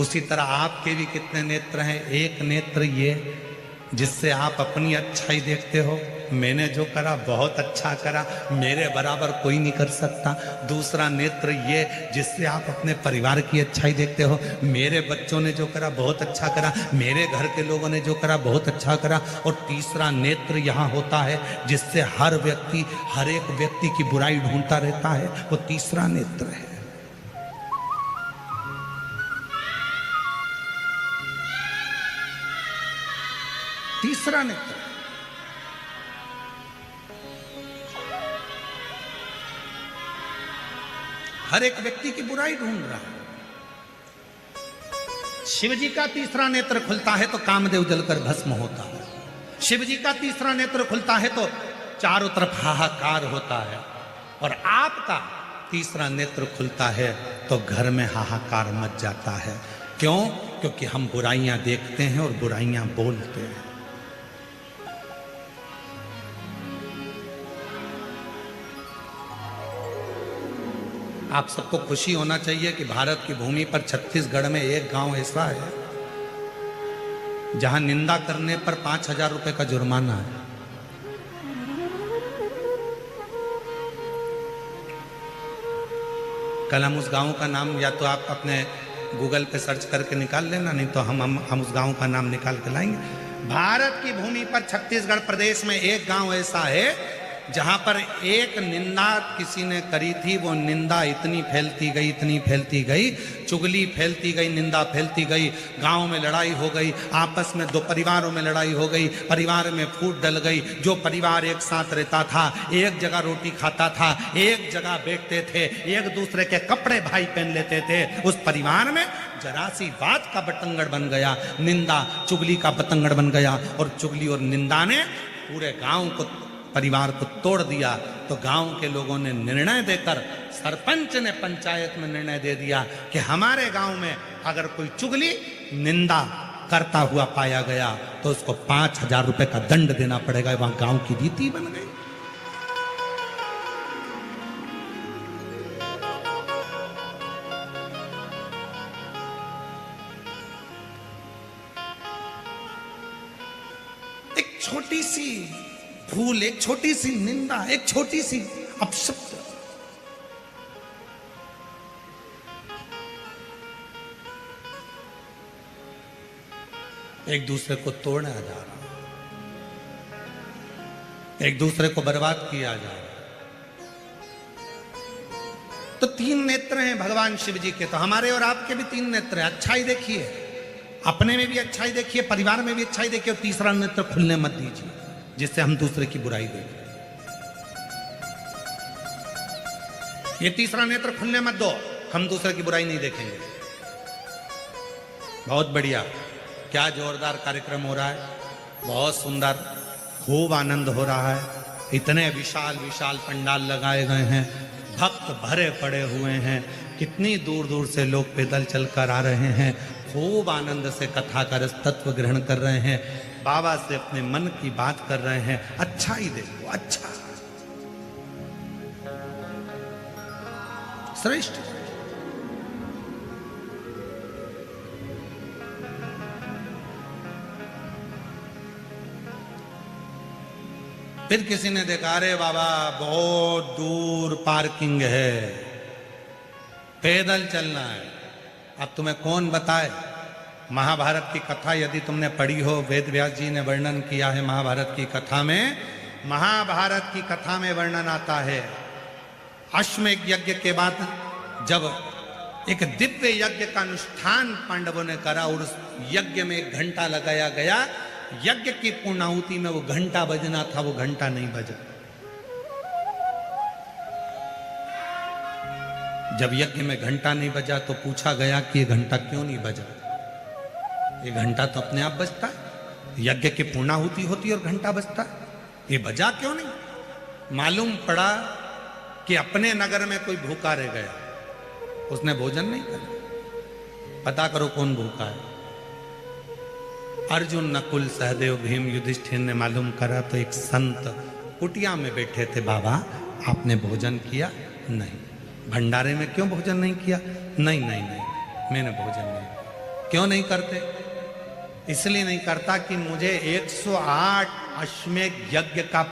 उसी तरह आपके भी कितने नेत्र हैं। एक नेत्र ये जिससे आप अपनी अच्छाई देखते हो, मैंने जो करा बहुत अच्छा करा, मेरे बराबर कोई नहीं कर सकता। दूसरा नेत्र ये जिससे आप अपने परिवार की अच्छाई देखते हो, मेरे बच्चों ने जो करा बहुत अच्छा करा, मेरे घर के लोगों ने जो करा बहुत अच्छा करा। और तीसरा नेत्र यहाँ होता है जिससे हर व्यक्ति, हर एक व्यक्ति की बुराई ढूंढता रहता है, वो तीसरा नेत्र है। तीसरा नेत्र हर एक व्यक्ति की बुराई ढूंढ रहा है। शिव जी का तीसरा नेत्र खुलता है तो कामदेव जलकर भस्म होता है। शिव जी का तीसरा नेत्र खुलता है तो चारों तरफ हाहाकार होता है। और आपका तीसरा नेत्र खुलता है तो घर में हाहाकार मच जाता है। क्यों? क्योंकि हम बुराइयां देखते हैं और बुराइयां बोलते हैं। आप सबको खुशी होना चाहिए कि भारत की भूमि पर छत्तीसगढ़ में एक गांव ऐसा है जहां निंदा करने पर 5,000 रुपए का जुर्माना है। कल हम उस गांव का नाम या तो आप अपने गूगल पे सर्च करके निकाल लेना, नहीं तो हम उस गांव का नाम निकाल के लाएंगे। भारत की भूमि पर छत्तीसगढ़ प्रदेश में एक गांव ऐसा है जहां पर एक निंदा किसी ने करी थी। वो निंदा इतनी फैलती गई, चुगली फैलती गई, निंदा फैलती गई। गांव में लड़ाई हो गई, आपस में दो परिवारों में लड़ाई हो गई, परिवार में फूट डल गई। जो परिवार एक साथ रहता था, एक जगह रोटी खाता था, एक जगह बैठते थे, एक दूसरे के कपड़े भाई पहन लेते थे, उस परिवार में जरा सी बात का बतंगड़ बन गया, निंदा चुगली का बतंगड़ बन गया। और चुगली और निंदा ने पूरे गांव को, परिवार को तोड़ दिया। तो गांव के लोगों ने निर्णय देकर, सरपंच ने पंचायत में निर्णय दे दिया कि हमारे गांव में अगर कोई चुगली निंदा करता हुआ पाया गया तो उसको 5,000 रुपए का दंड देना पड़ेगा। वहां गांव की रीति बन गई। एक छोटी सी भूल, एक छोटी सी निंदा, एक छोटी सी अपशब्द, एक दूसरे को तोड़ा जा रहा, एक दूसरे को बर्बाद किया जा रहा। तो 3 नेत्र हैं भगवान शिव जी के। तो हमारे और आपके भी 3 नेत्र हैं। अच्छाई देखिए, अपने में भी अच्छाई देखिए, परिवार में भी अच्छाई देखिए, और तीसरा नेत्र खुलने मत दीजिए जिससे हम दूसरे की बुराई देखें। ये तीसरा नेत्र खुलने मत दो, हम दूसरे की बुराई नहीं देखेंगे। बहुत बढ़िया, क्या जोरदार कार्यक्रम हो रहा है, बहुत सुंदर, खूब आनंद हो रहा है। इतने विशाल विशाल पंडाल लगाए गए हैं, भक्त भरे पड़े हुए हैं, कितनी दूर दूर से लोग पैदल चलकर आ रहे हैं, खूब आनंद से कथा का रस तत्व ग्रहण कर रहे हैं, बाबा से अपने मन की बात कर रहे हैं। अच्छा ही देखो, अच्छा, श्रेष्ठ। फिर किसी ने देखा, अरे बाबा बहुत दूर पार्किंग है, पैदल चलना है। अब तुम्हें कौन बताए? महाभारत की कथा यदि तुमने पढ़ी हो, वेद व्यास जी ने वर्णन किया है महाभारत की कथा में। महाभारत की कथा में वर्णन आता है, अश्वमेध यज्ञ के बाद जब एक दिव्य यज्ञ का अनुष्ठान पांडवों ने करा और उस यज्ञ में 1 घंटा लगाया गया, यज्ञ की पूर्णाहुति में वो घंटा बजना था, वो घंटा नहीं बजा। जब यज्ञ में घंटा नहीं बजा तो पूछा गया कि ये घंटा क्यों नहीं बजा? ये घंटा तो अपने आप बजता है, यज्ञ की पूर्णाहुति होती है और घंटा बजता है, ये बजा क्यों नहीं? मालूम पड़ा कि अपने नगर में कोई भूखा रह गया, उसने भोजन नहीं करा। पता करो कौन भूखा है। अर्जुन, नकुल, सहदेव, भीम, युधिष्ठिर ने मालूम करा तो एक संत कुटिया में बैठे थे। बाबा आपने भोजन किया? नहीं। भंडारे में क्यों भोजन नहीं किया? नहीं नहीं नहीं, मैंने भोजन नहीं। क्यों नहीं करते? इसलिए नहीं करता कि मुझे 108 अश्वमेध यज्ञ का